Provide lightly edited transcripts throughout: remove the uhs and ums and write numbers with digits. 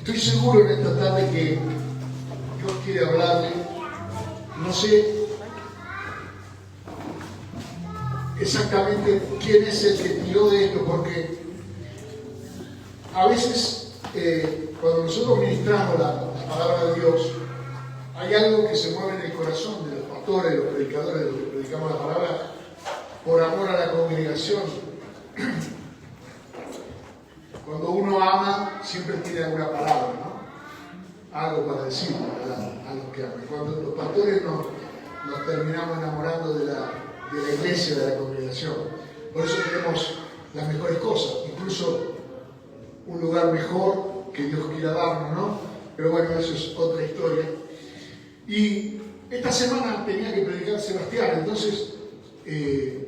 Estoy seguro en esta tarde que Dios quiere hablarle. No sé exactamente quién es el que tiró de esto, porque a veces cuando nosotros ministramos la palabra de Dios, hay algo que se mueve en el corazón de los pastores, de los predicadores, de los que predicamos la palabra, por amor a la congregación. Cuando uno ama, siempre tiene alguna palabra, ¿no? Algo para decir a los que aman. Cuando los pastores nos terminamos enamorando de la iglesia, de la congregación. Por eso queremos las mejores cosas, incluso un lugar mejor que Dios quiera darnos, ¿no? Pero bueno, eso es otra historia. Y esta semana tenía que predicar Sebastián, entonces,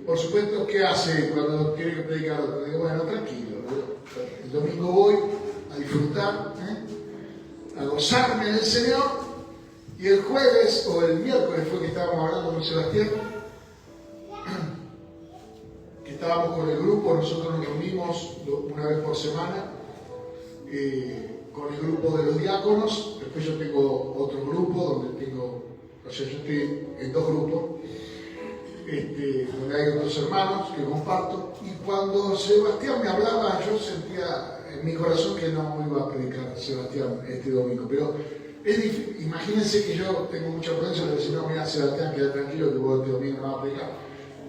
por supuesto, ¿qué hace cuando tiene que predicar otro? Digo, bueno, tranquilo, el domingo voy a disfrutar, a gozarme del Señor, y el jueves o el miércoles fue que estábamos hablando con Sebastián, que estábamos con el grupo, nosotros nos reunimos una vez por semana, con el grupo de los diáconos. Después yo tengo otro grupo donde yo estoy en dos grupos, donde hay otros hermanos que comparto. Y cuando Sebastián me hablaba, yo sentía en mi corazón que no iba a predicar Sebastián este domingo. Pero es difícil. Imagínense que yo tengo mucha prudencia de decir, no, mira, Sebastián, queda tranquilo que vos este domingo no vas a predicar.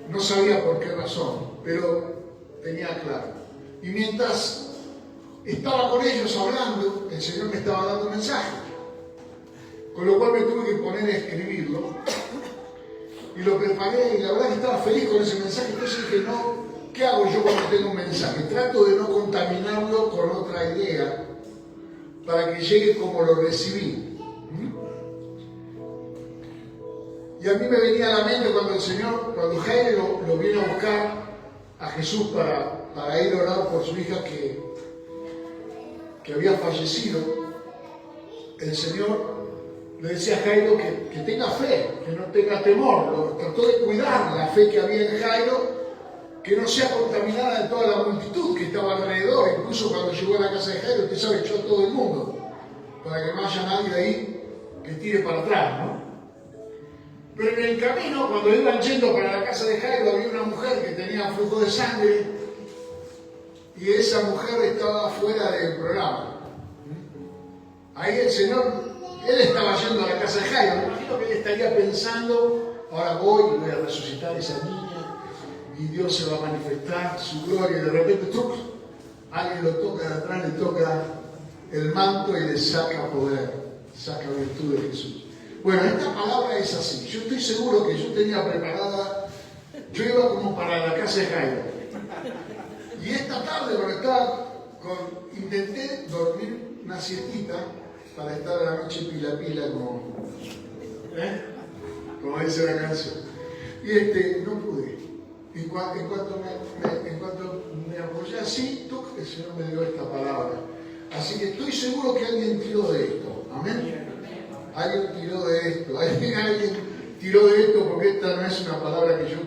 No sabía por qué razón, pero tenía claro. Y mientras estaba con ellos hablando, el Señor me estaba dando un mensaje, con lo cual me tuve que poner a escribirlo y lo preparé, y la verdad que estaba feliz con ese mensaje. Entonces dije, no, ¿qué hago yo cuando tengo un mensaje? Trato de no contaminarlo con otra idea para que llegue como lo recibí. Y a mí me venía a la mente cuando Jairo lo vino a buscar a Jesús para ir a orar por su hija que había fallecido. El Señor le decía a Jairo que tenga fe, que no tenga temor. Trató de cuidar la fe que había en Jairo, que no sea contaminada de toda la multitud que estaba alrededor. Incluso cuando llegó a la casa de Jairo, usted sabe, echó a todo el mundo, para que no haya nadie ahí que tire para atrás, ¿no? Pero en el camino, cuando iban yendo para la casa de Jairo, había una mujer que tenía flujo de sangre, y esa mujer estaba fuera del programa. Ahí el Señor, Él estaba yendo a la casa de Jairo. Me imagino que Él estaría pensando, ahora voy y voy a resucitar a esa niña, y Dios se va a manifestar su gloria, y de repente, ¡truc!, alguien lo toca de atrás, le toca el manto y le saca poder, saca virtud de Jesús. Bueno, esta palabra es así. Yo estoy seguro que yo tenía preparada, yo iba como para la casa de Jairo. Y esta tarde, intenté dormir una siestita para estar a la noche pila como dice la canción. Y no pude. En cuanto me apoyé así, el Señor me dio esta palabra. Así que estoy seguro que alguien tiró de esto. Amén. Alguien tiró de esto. Alguien tiró de esto, porque esta no es una palabra que yo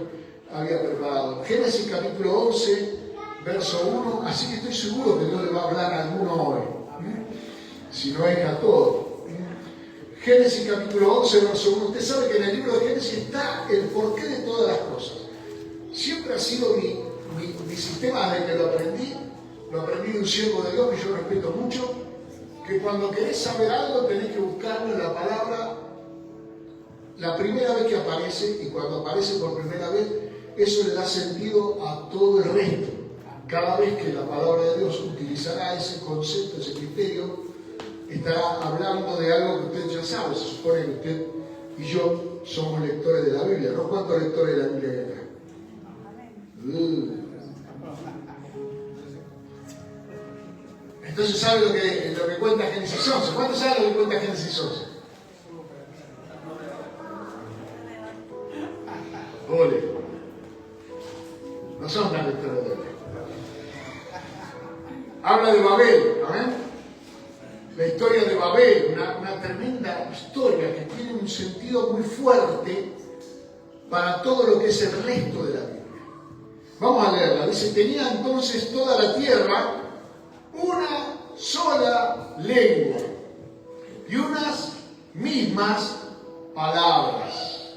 había preparado. Génesis capítulo 11, verso 1. Así que estoy seguro que Dios le va a hablar a alguno hoy. Si no es a todos. Génesis capítulo 11, verso 1. Usted sabe que en el libro de Génesis está el porqué de todas las cosas. Siempre ha sido mi sistema desde que lo aprendí de un siervo de Dios que yo respeto mucho, que cuando querés saber algo tenés que buscarlo en la palabra la primera vez que aparece, y cuando aparece por primera vez, eso le da sentido a todo el resto. Cada vez que la palabra de Dios utilizará ese concepto, ese criterio, estará hablando de algo que usted ya sabe. Se supone que usted y yo somos lectores de la Biblia, ¿no? ¿Cuántos lectores de la Biblia hay acá? Entonces, ¿sabe lo que cuenta Génesis 11? ¿Cuántos saben lo que cuenta Génesis 11? Ole. No son tan lectores de la Biblia. Habla de Babel, ¿amén? La historia de Babel, una tremenda historia que tiene un sentido muy fuerte para todo lo que es el resto de la Biblia. Vamos a leerla. Dice, tenía entonces toda la tierra una sola lengua y unas mismas palabras.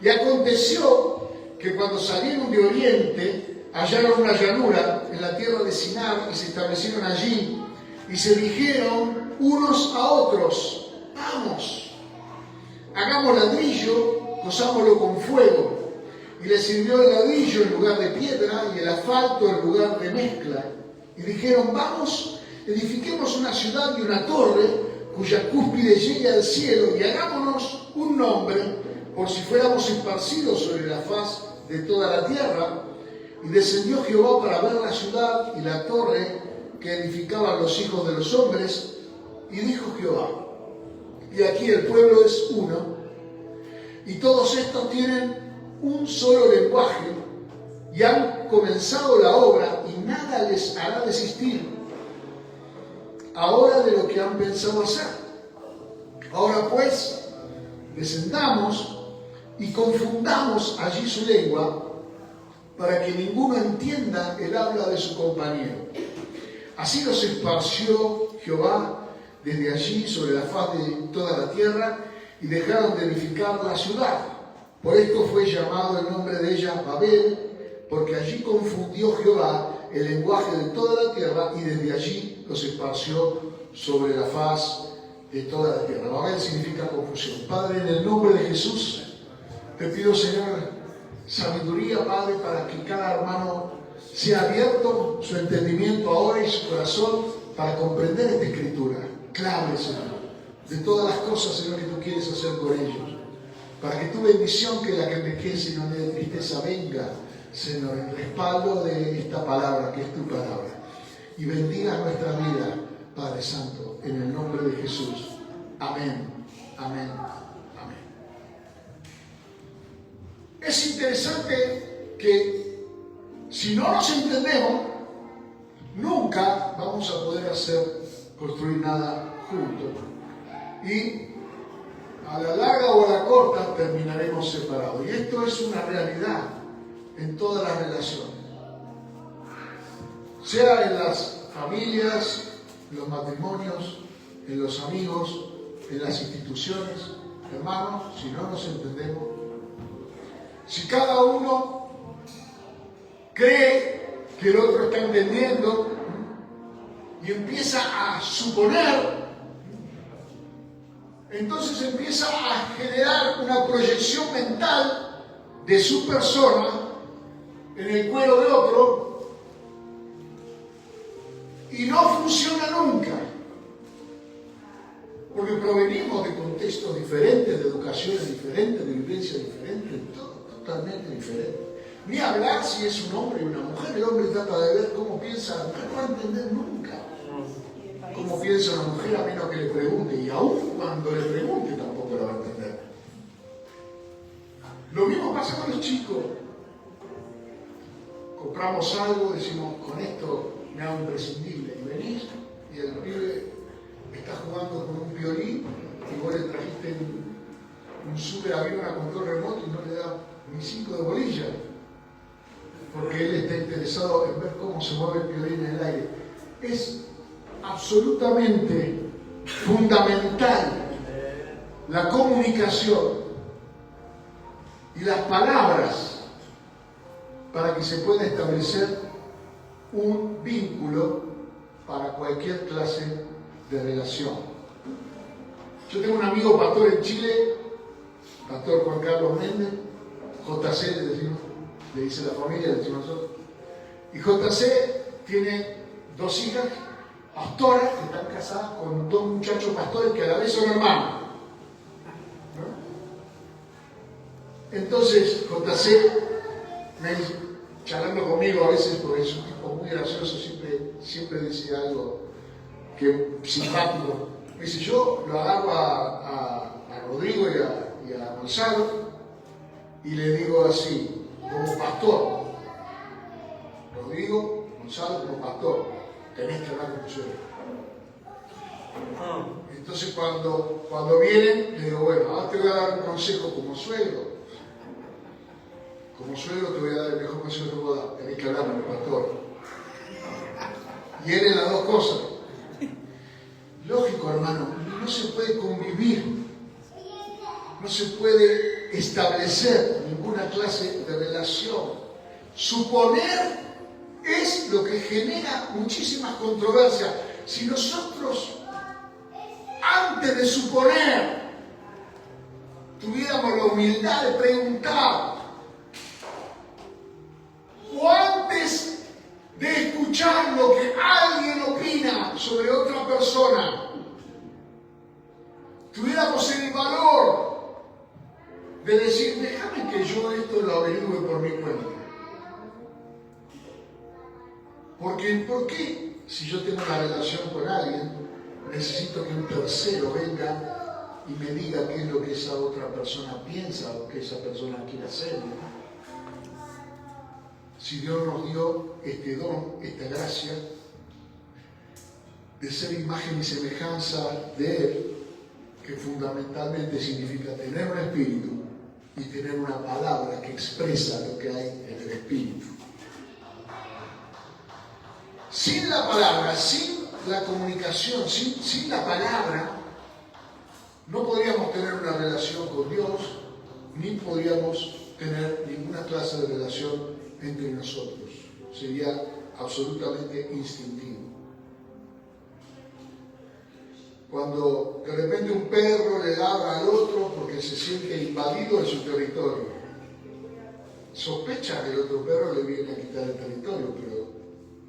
Y aconteció que cuando salieron de oriente, hallaron una llanura en la tierra de Sinar y se establecieron allí y se dijeron unos a otros: vamos, hagamos ladrillo, cosámoslo con fuego. Y les sirvió el ladrillo en lugar de piedra y el asfalto en lugar de mezcla. Y dijeron: vamos, edifiquemos una ciudad y una torre cuya cúspide llegue al cielo y hagámonos un nombre por si fuéramos esparcidos sobre la faz de toda la tierra. Y descendió Jehová para ver la ciudad y la torre que edificaban los hijos de los hombres. Y dijo Jehová: y aquí el pueblo es uno, y todos estos tienen un solo lenguaje, y han comenzado la obra, y nada les hará desistir ahora de lo que han pensado hacer. Ahora pues, descendamos y confundamos allí su lengua, para que ninguno entienda el habla de su compañero. Así los esparció Jehová desde allí sobre la faz de toda la tierra, y dejaron de edificar la ciudad. Por esto fue llamado el nombre de ella Babel, porque allí confundió Jehová el lenguaje de toda la tierra, y desde allí los esparció sobre la faz de toda la tierra. Babel significa confusión. Padre, en el nombre de Jesús, te pido, Señor, sabiduría, Padre, para que cada hermano sea abierto su entendimiento ahora y su corazón para comprender esta escritura. Clave, Señor, de todas las cosas, Señor, que tú quieres hacer por ellos. Para que tu bendición, que es la que enriquece y no le dé tristeza, venga, Señor, en respaldo de esta palabra, que es tu palabra. Y bendiga nuestra vida, Padre Santo, en el nombre de Jesús. Amén, amén, amén. Es interesante que si no nos entendemos, nunca vamos a poder construir nada juntos. Y a la larga o a la corta terminaremos separados. Y esto es una realidad en todas las relaciones. Sea en las familias, en los matrimonios, en los amigos, en las instituciones. Hermanos, si no nos entendemos, si cada uno cree que el otro está entendiendo y empieza a suponer, entonces empieza a generar una proyección mental de su persona en el cuero de otro y no funciona nunca, porque provenimos de contextos diferentes, de educaciones diferentes, de vivencias diferentes, todo totalmente diferente. Ni hablar si es un hombre y una mujer. El hombre trata de ver cómo piensa la mujer, no va a entender nunca cómo piensa una mujer a menos que le pregunte, y aún cuando le pregunte tampoco lo va a entender. Lo mismo pasa con los chicos. Compramos algo, decimos, con esto me hago imprescindible, y venís y el pibe está jugando con un violín y vos le trajiste un super avión a control remoto y no le da ni 5 de bolilla, porque él está interesado en ver cómo se mueve el violín en el aire. Es absolutamente fundamental la comunicación y las palabras para que se pueda establecer un vínculo para cualquier clase de relación. Yo tengo un amigo pastor en Chile, pastor Juan Carlos Méndez, JC le dice la familia, le decimos nosotros, y JC tiene 2 hijas pastoras que están casadas con 2 muchachos pastores que a la vez son hermanos, ¿no? Entonces JC me dice, charlando conmigo a veces, porque es un tipo muy gracioso, siempre dice algo que simpático. Me dice, yo lo agarro a Rodrigo y a Gonzalo y le digo así, como pastor, Rodrigo, Gonzalo como pastor, tenés que hablar con tu suegro. Entonces cuando vienen, le digo, bueno, ahora te voy a dar un consejo como suegro. Como suegro te voy a dar el mejor consejo que puedo dar, tenés que hablar con el pastor. Y él en las 2 cosas, Lógico, hermano, no se puede convivir, no se puede establecer ninguna clase de relación. Suponer es lo que genera muchísimas controversias. Si nosotros, antes de suponer, tuviéramos la humildad de preguntar, o antes de escuchar lo que alguien opina sobre otra persona, tuviéramos el valor de decir, déjame que yo esto lo averigüe por mi cuenta. Porque, ¿por qué si yo tengo una relación con alguien, necesito que un tercero venga y me diga qué es lo que esa otra persona piensa o qué esa persona quiere hacer? Si Dios nos dio este don, esta gracia de ser imagen y semejanza de Él, que fundamentalmente significa tener un espíritu y tener una palabra que expresa lo que hay en el espíritu. Sin la palabra, sin la comunicación, sin la palabra, no podríamos tener una relación con Dios, ni podríamos tener ninguna clase de relación entre nosotros. Sería absolutamente instintivo. Cuando de repente un perro le ladra al otro porque se siente invadido en su territorio, sospecha que el otro perro le viene a quitar el territorio, pero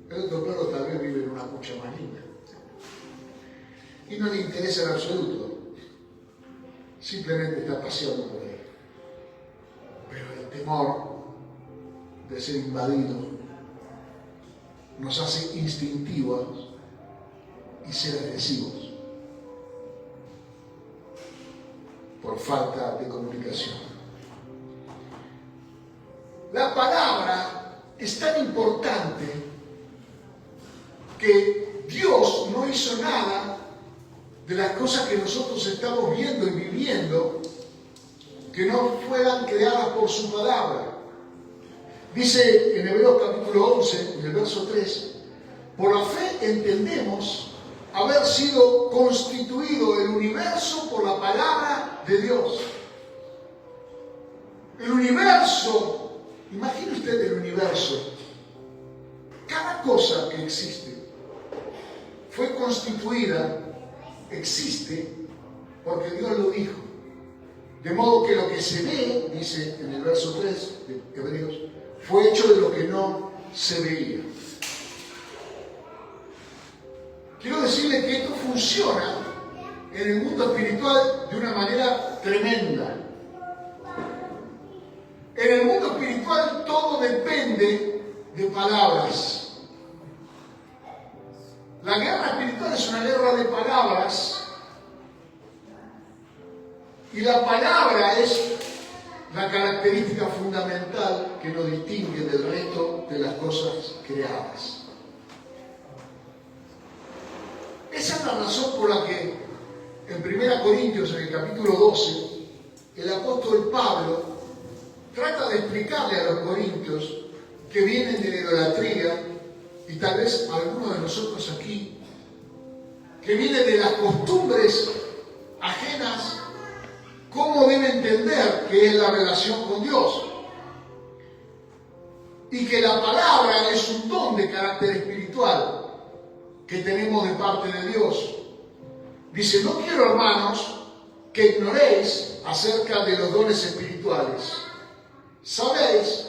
el otro perro tal vez vive en una cucha marina y no le interesa en absoluto, simplemente está paseando por ahí. Pero el temor de ser invadido nos hace instintivos y ser agresivos por falta de comunicación. La palabra es tan importante que Dios no hizo nada de las cosas que nosotros estamos viendo y viviendo que no fueran creadas por su palabra. Dice en Hebreos capítulo 11, en el verso 3, por la fe entendemos haber sido constituido el universo por la palabra de Dios. El universo, imagine usted el universo, cada cosa que existe fue constituida, existe, porque Dios lo dijo. De modo que lo que se ve, dice en el verso 3 de Hebreos, fue hecho de lo que no se veía. Quiero decirle que esto funciona en el mundo espiritual de una manera tremenda. En el mundo espiritual todo depende de palabras. La guerra espiritual es una guerra de palabras y la palabra es la característica fundamental que nos distingue del resto de las cosas creadas. Esa es la razón por la que en 1 Corintios, en el capítulo 12, el apóstol Pablo trata de explicarle a los corintios que vienen de la idolatría, y tal vez algunos de nosotros aquí, que vienen de las costumbres ajenas, cómo debe entender que es la relación con Dios. Y que la palabra es un don de carácter espiritual que tenemos de parte de Dios. Dice, no quiero, hermanos, que ignoréis acerca de los dones espirituales. Sabéis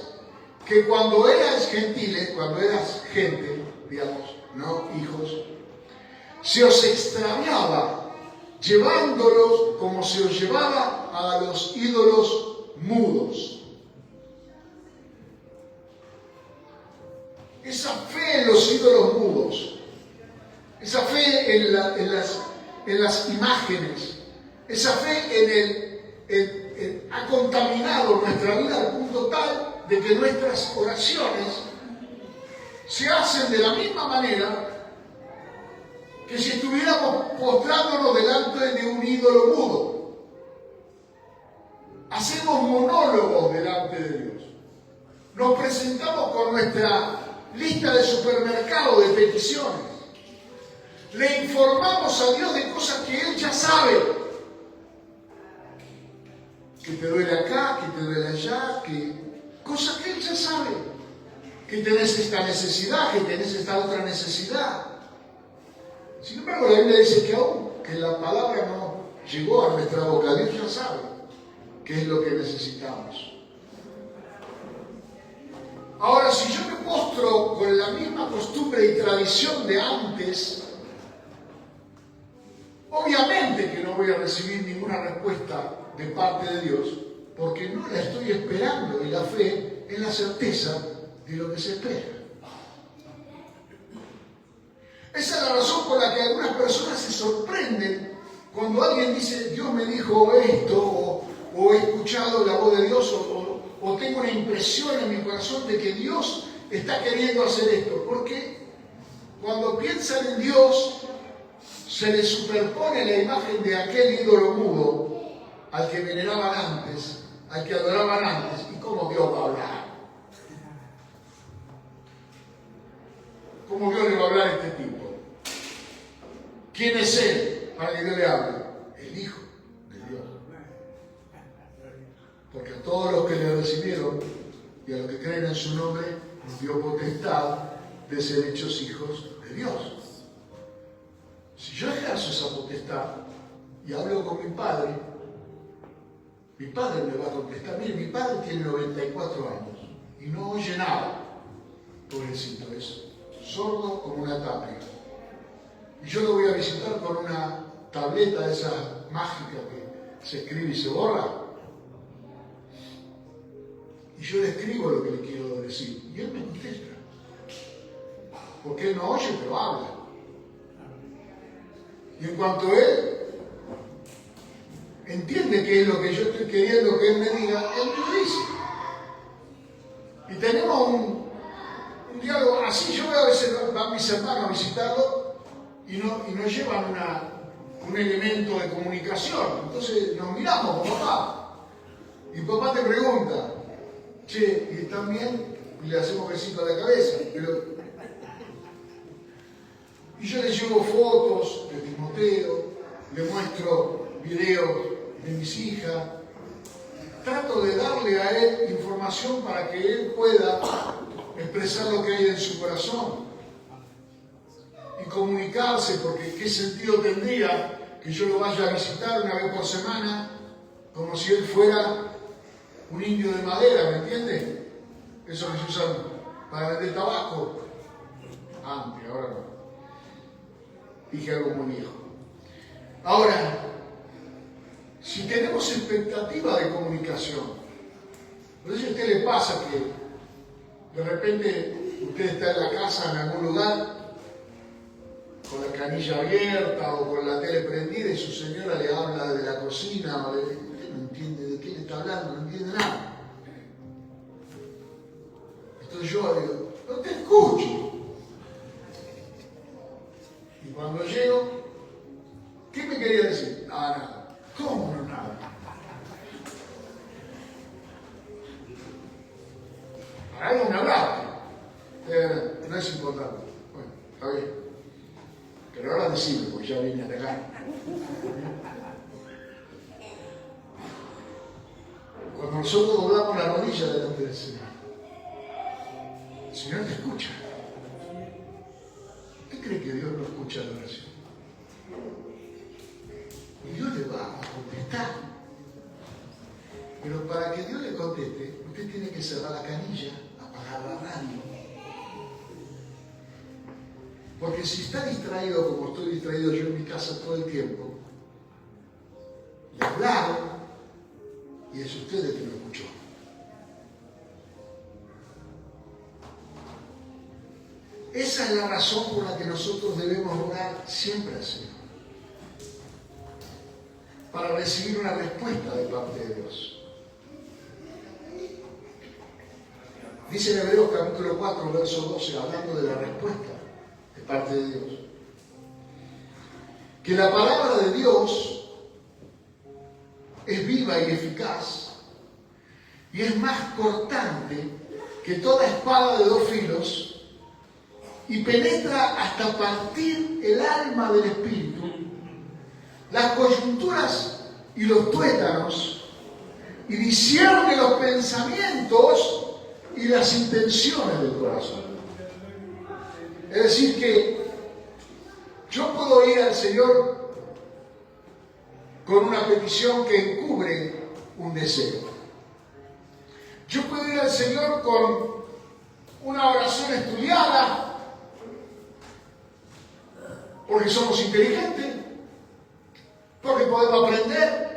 que cuando eras gentiles, cuando eras gente, digamos, no hijos, se os extraviaba, llevándolos como se os llevaba a los ídolos mudos. Esa fe en los ídolos mudos, esa fe en las imágenes, esa fe ha contaminado nuestra vida al punto tal de que nuestras oraciones se hacen de la misma manera que si estuviéramos postrándonos delante de un ídolo mudo. Hacemos monólogos delante de Dios. Nos presentamos con nuestra lista de supermercado de peticiones. Le informamos a Dios de cosas que Él ya sabe. Que te duele acá, que te duele allá, cosas que Él ya sabe. Que tenés esta necesidad, que tenés esta otra necesidad. Sin embargo, la Biblia dice que aún que la palabra no llegó a nuestra boca, Dios ya sabe qué es lo que necesitamos. Ahora, si yo me postro con la misma costumbre y tradición de antes, obviamente que no voy a recibir ninguna respuesta de parte de Dios, porque no la estoy esperando, y la fe es la certeza de lo que se espera. Esa es la razón por la que algunas personas se sorprenden cuando alguien dice, Dios me dijo esto, o he escuchado la voz de Dios, o tengo una impresión en mi corazón de que Dios está queriendo hacer esto. Porque cuando piensan en Dios, se les superpone la imagen de aquel ídolo mudo al que veneraban antes, al que adoraban antes. ¿Y cómo Dios va a hablar? ¿Cómo Dios le va a hablar a este tipo? ¿Quién es Él para que Dios le hable? El Hijo de Dios. Porque a todos los que le recibieron y a los que creen en su nombre, nos dio potestad de ser hechos hijos de Dios. Si yo ejerzo esa potestad y hablo con mi padre me va a contestar. Mire, mi padre tiene 94 años y no oye nada. Pobrecito, es sordo como una tapia. Y yo lo voy a visitar con una tableta de esas mágicas que se escribe y se borra. Y yo le escribo lo que le quiero decir. Y él me contesta. Porque él no oye, pero habla. Y en cuanto él entiende qué es lo que yo estoy queriendo que él me diga, él me lo dice. Y tenemos un diálogo así. Yo veo a veces van mis hermanos a visitarlo y nos llevan un elemento de comunicación. Entonces nos miramos con papá. Y papá te pregunta, che, ¿y están bien? Y le hacemos besito a la cabeza. Y yo le llevo fotos de Timoteo, le muestro videos de mis hijas. Trato de darle a él información para que él pueda expresar lo que hay en su corazón y comunicarse, porque qué sentido tendría que yo lo vaya a visitar una vez por semana como si él fuera un indio de madera, ¿me entiende? Eso que se usan para vender tabaco. Antes, ahora no. Dije algo muy viejo. Ahora, si tenemos expectativa de comunicación, no sé si a usted le pasa que de repente usted está en la casa en algún lugar con la canilla abierta o con la tele prendida y su señora le habla de la cocina o usted no entiende de qué le está hablando, no entiende nada. Entonces yo digo, no te escucho. Y cuando llego, ¿qué me quería decir? Nada. ¿Cómo no nada? Para algo me hablaste. No es importante. Bueno, está bien. Pero ahora decime, porque ya vine a atacar. Cuando nosotros doblamos la rodilla delante del Señor, el Señor te escucha. ¿Usted cree que Dios no escucha la oración? Y Dios le va a contestar. Pero para que Dios le conteste, usted tiene que cerrar la canilla, apagar la radio. Porque si está distraído como estoy distraído yo en mi casa todo el tiempo, le hablaron y es usted el que lo escuchó. Esa es la razón por la que nosotros debemos orar siempre al Señor. Para recibir una respuesta de parte de Dios. Dice en Hebreos capítulo 4, verso 12, hablando de la respuesta de parte de Dios, que la palabra de Dios es viva y eficaz y es más cortante que toda espada de dos filos y penetra hasta partir el alma del espíritu, las coyunturas y los tuétanos, y discierne los pensamientos y las intenciones del corazón. Es decir que yo puedo ir al Señor con una petición que encubre un deseo. Yo puedo ir al Señor con una oración estudiada, porque somos inteligentes, porque podemos aprender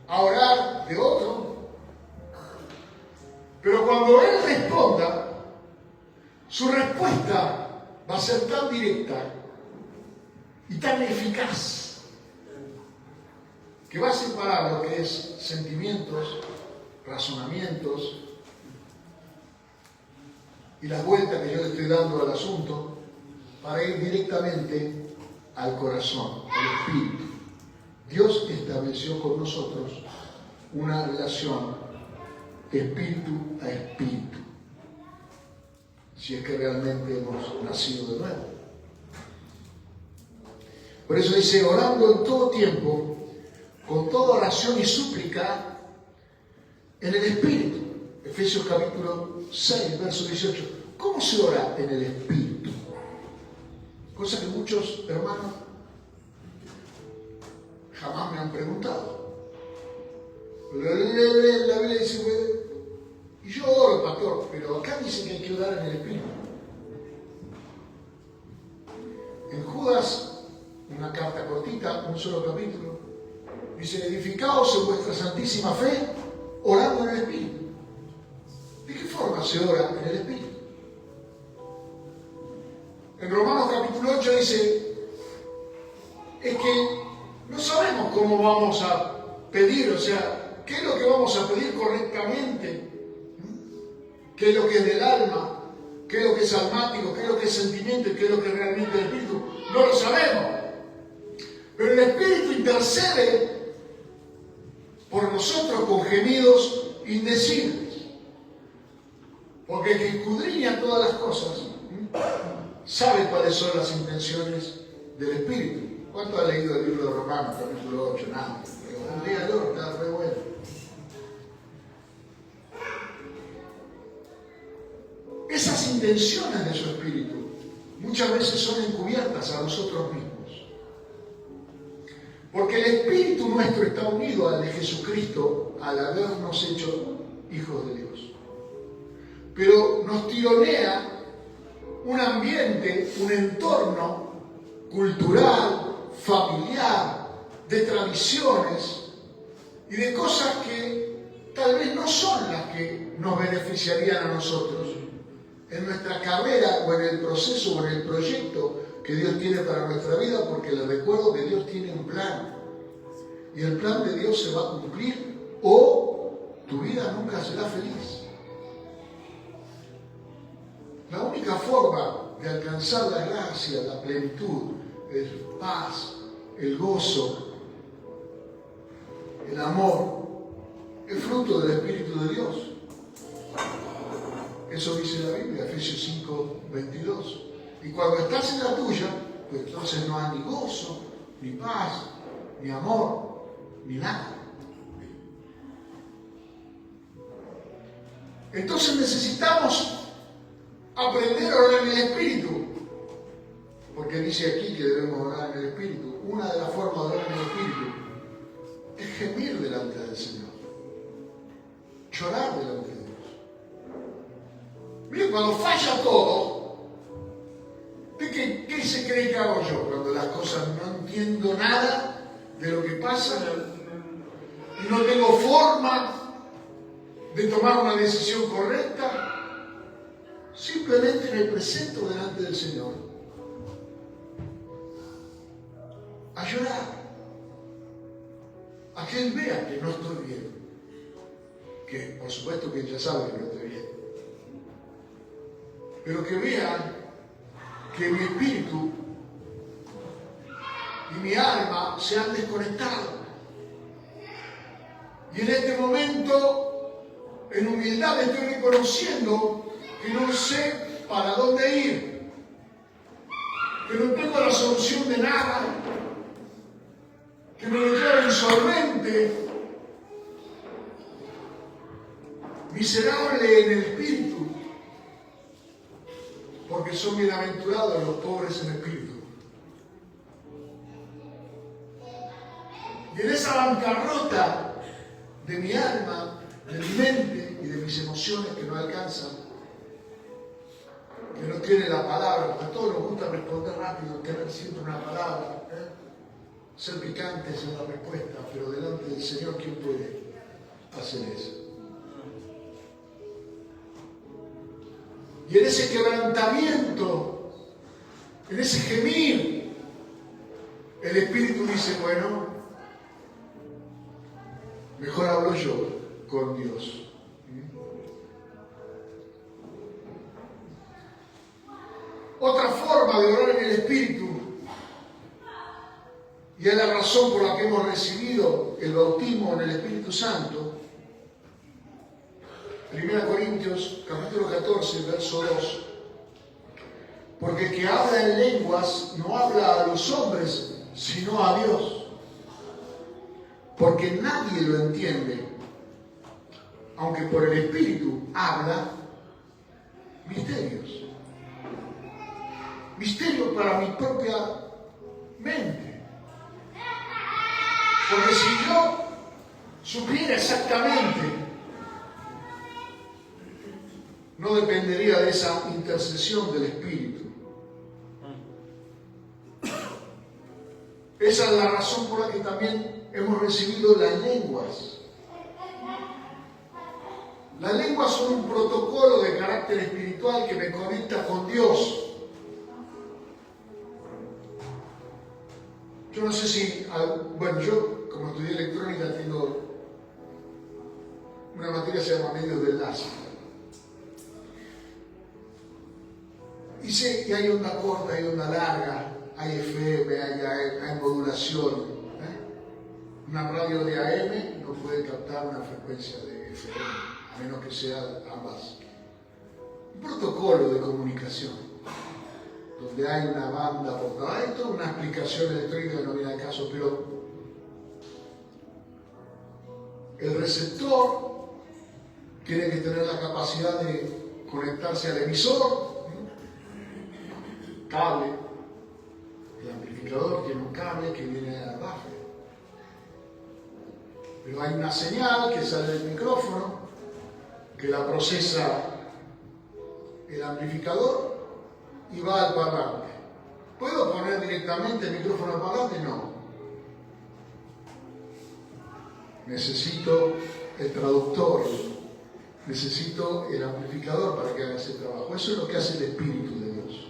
a orar de otro. Pero cuando Él responda, su respuesta va a ser tan directa y tan eficaz que va a separar lo que es sentimientos, razonamientos y las vueltas que yo le estoy dando al asunto para ir directamente al corazón, al espíritu. Dios estableció con nosotros una relación de espíritu a espíritu, si es que realmente hemos nacido de nuevo. Por eso dice, orando en todo tiempo, con toda oración y súplica, en el espíritu. Efesios capítulo 6, verso 18. ¿Cómo se ora en el espíritu? Cosa que muchos hermanos jamás me han preguntado. La Biblia dice, y yo oro, pastor, pero acá dice que hay que orar en el espíritu. En Judas, una carta cortita, un solo capítulo, dice, edificaos en vuestra santísima fe, orando en el espíritu. ¿De qué forma se ora en el espíritu? En Romanos capítulo 8 dice, es que no sabemos cómo vamos a pedir, o sea, qué es lo que vamos a pedir correctamente, qué es lo que es del alma, qué es lo que es almático, qué es lo que es sentimiento y qué es lo que es realmente el espíritu. No lo sabemos. Pero el espíritu intercede por nosotros con gemidos indecibles. Porque el que escudriña todas las cosas sabe cuáles son las intenciones del espíritu. ¿Cuánto ha leído el libro de Romanos, capítulo 8? Nada. Pero un día lo está re bueno. Esas intenciones de su espíritu muchas veces son encubiertas a nosotros mismos. Porque el espíritu nuestro está unido al de Jesucristo al habernos hecho hijos de Dios. Pero nos tironea un ambiente, un entorno cultural, familiar, de tradiciones y de cosas que tal vez no son las que nos beneficiarían a nosotros en nuestra carrera o en el proceso o en el proyecto que Dios tiene para nuestra vida, porque les recuerdo que Dios tiene un plan y el plan de Dios se va a cumplir o tu vida nunca será feliz. La única forma de alcanzar la gracia, la plenitud, el paz, el gozo, el amor, es fruto del Espíritu de Dios. Eso dice la Biblia, Efesios 5, 22. Y cuando estás en la tuya, pues entonces no hay ni gozo, ni paz, ni amor, ni nada. Entonces necesitamos aprender a orar en el Espíritu, porque dice aquí que debemos orar en el Espíritu. Una de las formas de orar en el Espíritu es gemir delante del Señor, llorar delante de Dios. Mire, cuando falla todo, ¿qué se cree que hago yo cuando las cosas no entiendo nada de lo que pasa y no tengo forma de tomar una decisión correcta? Simplemente me presento delante del Señor a llorar, a que Él vea que no estoy bien, que por supuesto que Él ya sabe que no estoy bien, pero que vea que mi espíritu y mi alma se han desconectado. Y en este momento, en humildad, estoy reconociendo que no sé para dónde ir. que no tengo la solución de nada, que me declaro insolvente, miserable en el espíritu, porque son bienaventurados los pobres en espíritu. Y en esa bancarrota de mi alma, de mi mente y de mis emociones que no alcanzan, que no tiene la palabra, porque a todos nos gusta responder rápido, tener siempre una palabra, ser picantes en la respuesta, pero delante del Señor, ¿quién puede hacer eso? Y en ese quebrantamiento, en ese gemir, el Espíritu dice, bueno, mejor hablo yo con Dios. Otra forma de orar en el Espíritu, y es la razón por la que hemos recibido el bautismo en el Espíritu Santo, 1 Corintios capítulo 14, verso 2. Porque el que habla en lenguas no habla a los hombres, sino a Dios. Porque nadie lo entiende, aunque por el Espíritu habla misterios. Misterios para mi propia mente. Porque si yo supiera exactamente, no dependería de esa intercesión del Espíritu. Esa es la razón por la que también hemos recibido las lenguas. Las lenguas son un protocolo de carácter espiritual que me conecta con Dios. Yo no sé si, bueno, yo como estudié electrónica tengo una materia que se llama medios de enlace. Y sé que hay onda corta, hay onda larga, hay FM, hay modulación. Una radio de AM no puede captar una frecuencia de FM, a menos que sea ambas. Un protocolo de comunicación, donde hay una banda por todo. Hay toda una explicación electrónica que no viene al caso, pero el receptor tiene que tener la capacidad de conectarse al emisor, cable, el amplificador tiene un cable que viene al bafle. Pero hay una señal que sale del micrófono, que la procesa el amplificador y va al parlante. ¿Puedo poner directamente el micrófono al parlante? No. Necesito el traductor, necesito el amplificador para que haga ese trabajo. Eso es lo que hace el Espíritu de Dios.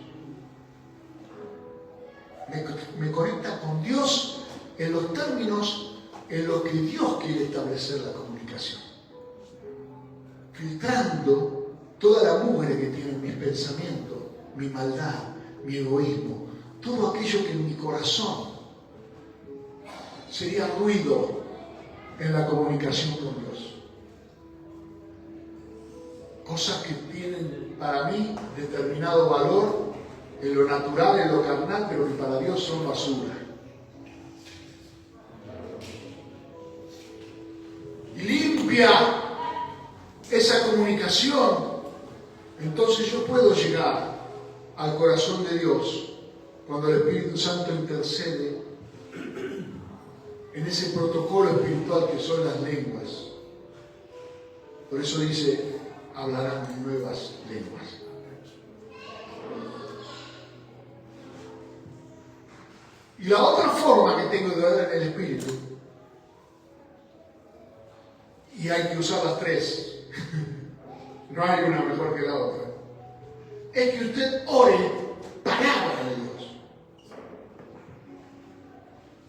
Me conecta con Dios en los términos en los que Dios quiere establecer la comunicación, filtrando toda la mugre que tienen mis pensamientos, mi maldad, mi egoísmo, todo aquello que en mi corazón sería ruido en la comunicación con Dios. Cosas que tienen para mí determinado valor en lo natural, en lo carnal, pero que para Dios son basura. Y limpia esa comunicación, entonces yo puedo llegar al corazón de Dios cuando el Espíritu Santo intercede en ese protocolo espiritual que son las lenguas. Por eso dice, hablarán nuevas lenguas. Y la otra forma que tengo de orar en el Espíritu, y hay que usar las tres, no hay una mejor que la otra, es que usted ore palabra de Dios.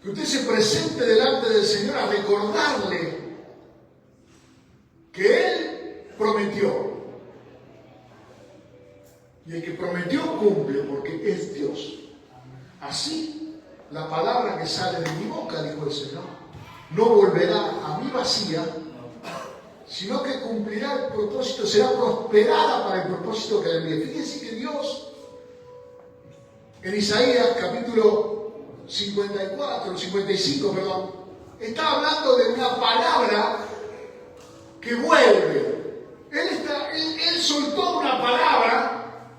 Que usted se presente delante del Señor a recordarle que Él prometió. Y el que prometió cumple porque es Dios. Así, la palabra que sale de mi boca, dijo el Señor, no volverá a mí vacía, sino que cumplirá el propósito, será prosperada para el propósito que le envíe. Fíjense que Dios En Isaías capítulo 55, perdón, está hablando de una palabra que vuelve. Él soltó una palabra,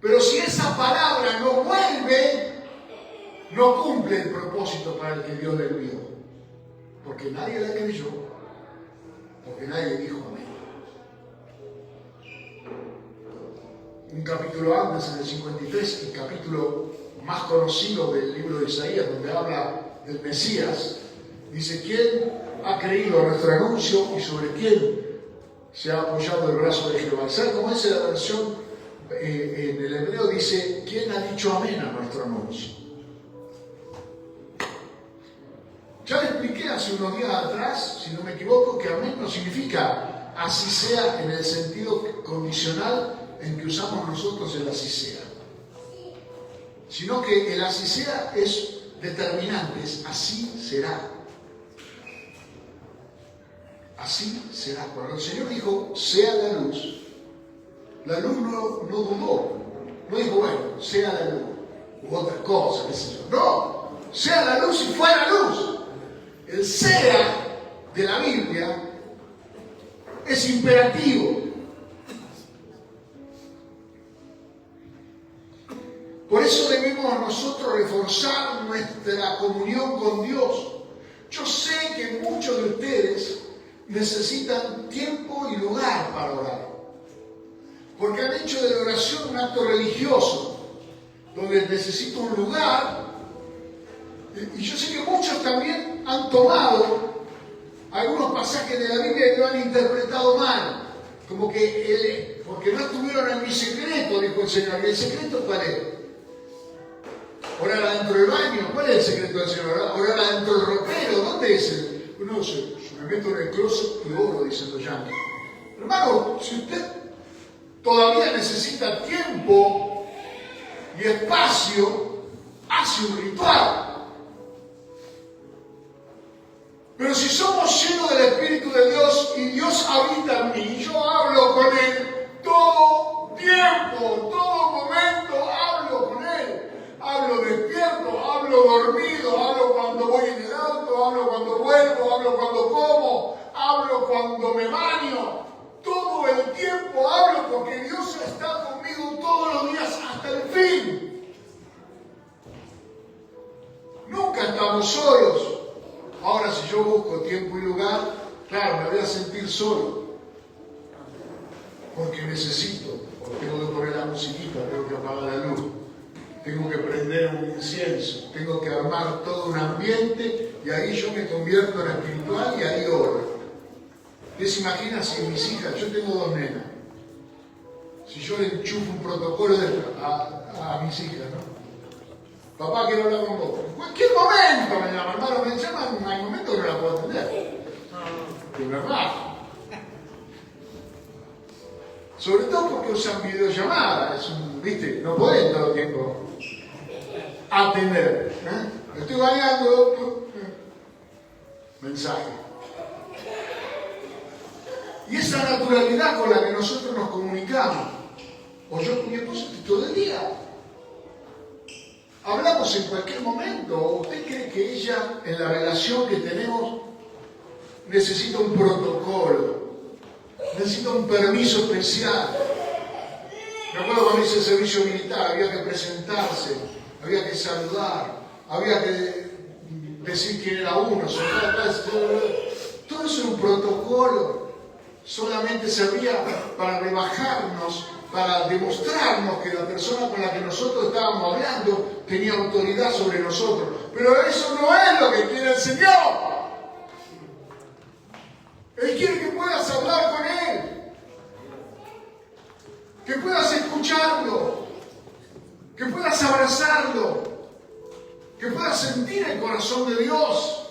pero si esa palabra no vuelve, no cumple el propósito para el que Dios le envió. Porque nadie la creyó, porque nadie dijo amén. Un capítulo antes, en el 53, el capítulo más conocido del libro de Isaías, donde habla del Mesías, dice: ¿quién ha creído a nuestro anuncio y sobre quién se ha apoyado el brazo de Jehová? ¿Saben cómo es la versión en el hebreo? Dice: ¿quién ha dicho amén a nuestro anuncio? Ya le expliqué hace unos días atrás, si no me equivoco, que amén no significa así sea en el sentido condicional en que usamos nosotros el así sea, sino que el así sea es determinante, es así será. Así será. Cuando el Señor dijo, sea la luz no dudó. No dijo, bueno, sea la luz, u otra cosa, qué sé yo. No, sea la luz y fue la luz. El sea de la Biblia es imperativo. Por eso debemos nosotros reforzar nuestra comunión con Dios. Yo sé que muchos de ustedes necesitan tiempo y lugar para orar, porque han hecho de la oración un acto religioso, donde necesito un lugar, y yo sé que muchos también han tomado algunos pasajes de la Biblia y lo han interpretado mal, como que porque no estuvieron en mi secreto, dijo el Señor. ¿Y el secreto cuál es? Orar adentro del baño. ¿Cuál es el secreto del Señor? Orar adentro del ropero. ¿Dónde es el? No sé, me meto en el closet y oro, dicen los yanquis. Hermano, si usted todavía necesita tiempo y espacio, hace un ritual. Pero si somos llenos del Espíritu de Dios y Dios habita en mí, y yo hablo con Él todo tiempo, todo momento, hablo con Él. Hablo despierto, hablo dormido, hablo cuando voy en el auto, hablo cuando vuelvo, hablo cuando como, hablo cuando me baño. Todo el tiempo hablo porque Dios está conmigo todos los días hasta el fin. Nunca estamos solos. Ahora, si yo busco tiempo y lugar, claro, me voy a sentir solo. Porque necesito, porque tengo que poner la musiquita, tengo que apagar la luz. Tengo que prender un incienso, tengo que armar todo un ambiente y ahí yo me convierto en espiritual y ahí oro. ¿Qué se imagina si mis hijas, yo tengo dos nenas, si yo le enchufo un protocolo a mis hijas, ¿no? Papá, quiero hablar con vos. En cualquier momento me llaman, hermano, me llaman, hay momentos que no la puedo atender. De verdad. Sobre todo porque usan videollamadas, ¿viste? No podés todo el tiempo atender. Estoy bañando, mensaje. Y esa naturalidad con la que nosotros nos comunicamos, o yo con mi esposa todo el día, hablamos en cualquier momento. ¿O usted cree que ella, en la relación que tenemos, necesita un protocolo? Necesita un permiso especial. Me acuerdo cuando hice el servicio militar, había que presentarse, había que saludar, había que decir quién era uno, todo eso era un protocolo. Solamente servía para rebajarnos, para demostrarnos que la persona con la que nosotros estábamos hablando tenía autoridad sobre nosotros. Pero eso no es lo que quiere el Señor. Él quiere que puedas hablar con Él, que puedas escucharlo, que puedas abrazarlo, que puedas sentir el corazón de Dios,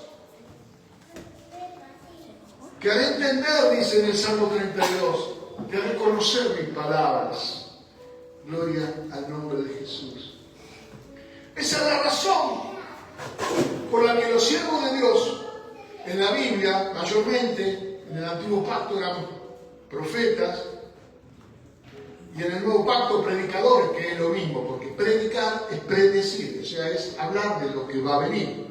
que al entender, dice en el Salmo 32, que al reconocer mis palabras, gloria al nombre de Jesús. Esa es la razón por la que los siervos de Dios en la Biblia, mayormente en el Antiguo Pacto, eran profetas, Y en el nuevo pacto, predicadores, que es lo mismo, porque predicar es predecir, o sea, es hablar de lo que va a venir.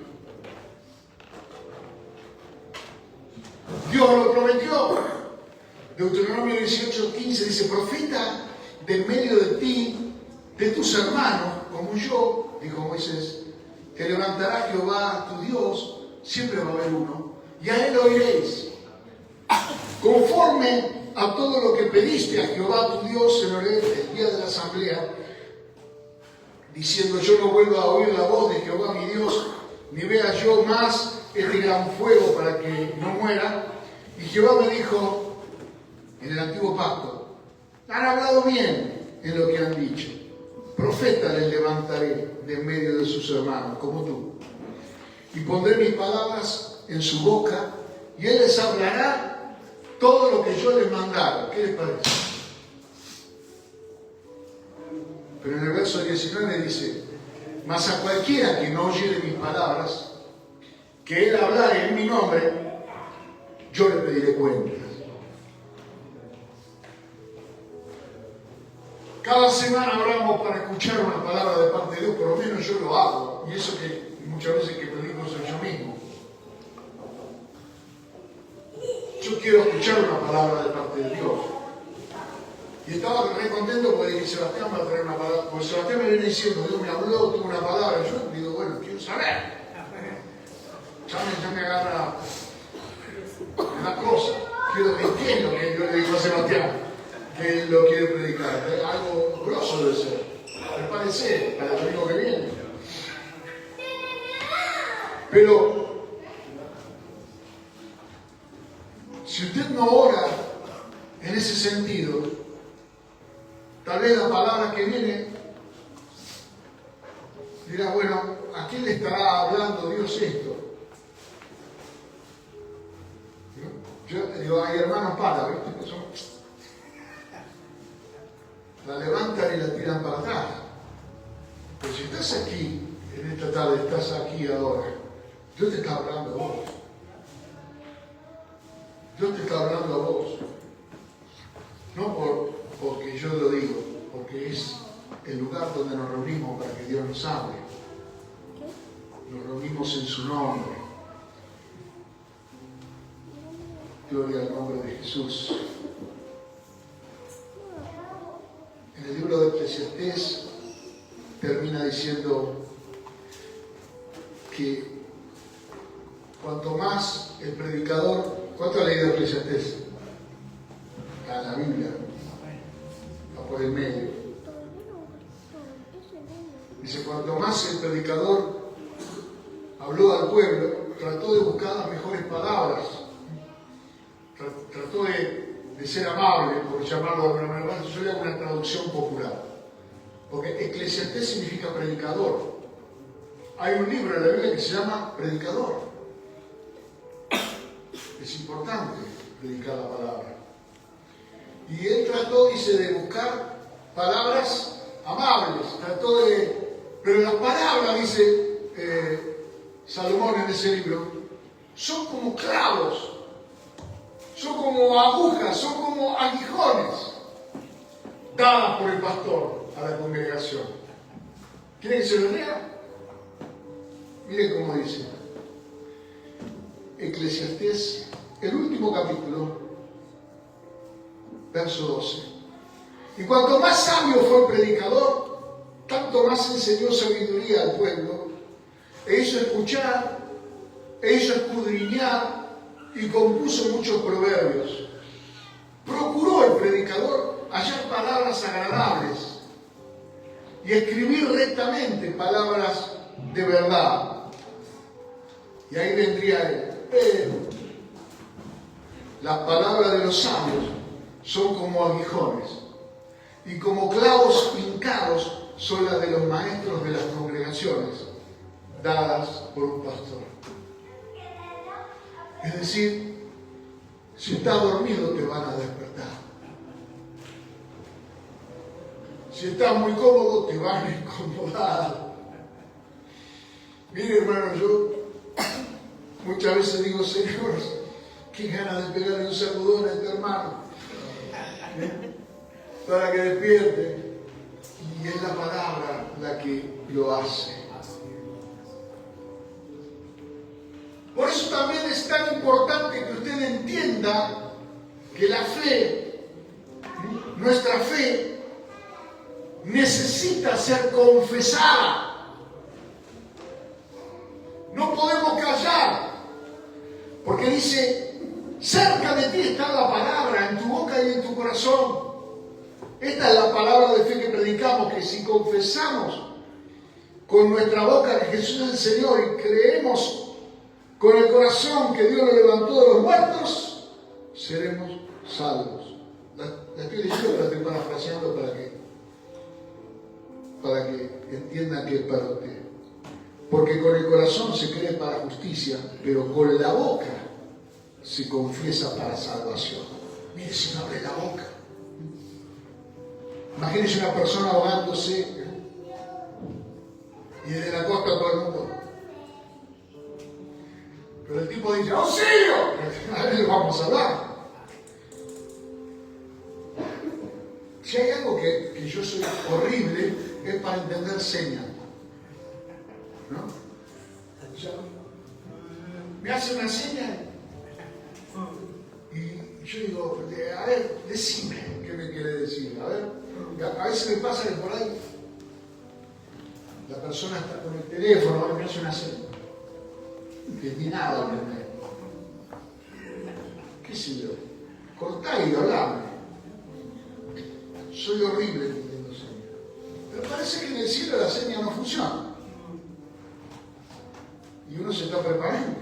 Dios lo prometió. Deuteronomio 18:15 dice: profeta de medio de ti, de tus hermanos, como yo, dijo Moisés, te levantará Jehová tu Dios, siempre va a haber uno, y a él oiréis. Conforme a todo lo que pediste a Jehová tu Dios en el día de la asamblea, diciendo: yo no vuelvo a oír la voz de Jehová mi Dios, ni vea yo más este gran fuego para que no muera. Y Jehová me dijo en el antiguo pacto: han hablado bien en lo que han dicho. Profeta les levantaré de en medio de sus hermanos, como tú. Y pondré mis palabras en su boca, y él les hablará todo lo que yo les mandara. ¿Qué les parece? Pero en el verso 19 dice: mas a cualquiera que no oyere mis palabras, que él hablare en mi nombre, yo le pediré cuentas. Cada semana oramos para escuchar una palabra de parte de Dios, por lo menos yo lo hago, y eso que muchas veces que predico soy yo mismo. Yo quiero escuchar una palabra de parte de Dios. Y estaba re contento porque dije: Sebastián va a traer una palabra. Porque Sebastián me viene diciendo: Dios me habló, tuvo una palabra. Y yo digo: bueno, quiero saber. Ya me agarra una cosa. Quiero que entienda lo que yo le digo a Sebastián, que lo quiere predicar. Algo grosso debe ser. Me parece, para el domingo que viene. Pero si usted no ora en ese sentido, tal vez la palabra que viene dirá: bueno, ¿a quién le estará hablando Dios esto? ¿No? Yo digo: hay hermanos para, ¿viste? Que son... la levantan y la tiran para atrás. Pero si estás aquí, en esta tarde, estás aquí ahora, Dios te está hablando a vos. Dios te está hablando a vos. No porque yo lo digo, porque es el lugar donde nos reunimos para que Dios nos hable. Nos reunimos en su nombre. Gloria al nombre de Jesús. En el libro de Eclesiastés termina diciendo que cuanto más el predicador... ¿Cuánto ha leído Eclesiastés? La Biblia. Va por el medio. Dice: cuanto más el predicador habló al pueblo, trató de buscar las mejores palabras. Trató de ser amable, por llamarlo de alguna manera. Yo le hago una traducción popular. Porque Eclesiastés significa predicador. Hay un libro en la Biblia que se llama Predicador. Es importante predicar la palabra. Y él trató, dice, de buscar palabras amables. Pero las palabras, dice Salomón en ese libro, son como clavos, son como agujas, son como aguijones dadas por el pastor a la congregación. ¿Quieren que se lo lea? Miren cómo dice Eclesiastés, el último capítulo, verso 12. Y cuanto más sabio fue el predicador, tanto más enseñó sabiduría al pueblo, e hizo escuchar, e hizo escudriñar, y compuso muchos proverbios. Procuró el predicador hallar palabras agradables y escribir rectamente palabras de verdad. Y ahí vendría él. Las palabras de los sabios son como aguijones, y como clavos hincados son las de los maestros de las congregaciones, dadas por un pastor. Es decir, si estás dormido te van a despertar. Si estás muy cómodo te van a incomodar. Mire, hermano, yo muchas veces digo: Señor, qué ganas de pegarle un sacudón a este hermano. para que despierte. Y es la palabra la que lo hace. Por eso también es tan importante que usted entienda que la fe, nuestra fe, necesita ser confesada. No podemos callar, porque dice, cerca de ti está la palabra, en tu boca y en tu corazón. Esta es la palabra de fe que predicamos, que si confesamos con nuestra boca que Jesús es el Señor y creemos con el corazón que Dios lo levantó de los muertos, seremos salvos. La estoy diciendo, pero la estoy parafraseando para que entiendan que es para usted. Porque con el corazón se cree para justicia, pero con la boca se confiesa para salvación. Mire, si no abre la boca. Imagínese una persona ahogándose y desde la costa todo el mundo. Pero el tipo dice, ¡auxilio! A ver, vamos a hablar. Si hay algo que yo soy horrible, es para entender señas. ¿No? O sea, me hace una seña y yo digo, a ver, decime qué me quiere decir. A ver, a veces me pasa que por ahí la persona está con el teléfono y me hace una seña. Que ni nada entender. ¿Qué sé yo? Cortá y hablame. Soy horrible entendiendo señas. Pero parece que en el cielo la seña no funciona. Y uno se está preparando.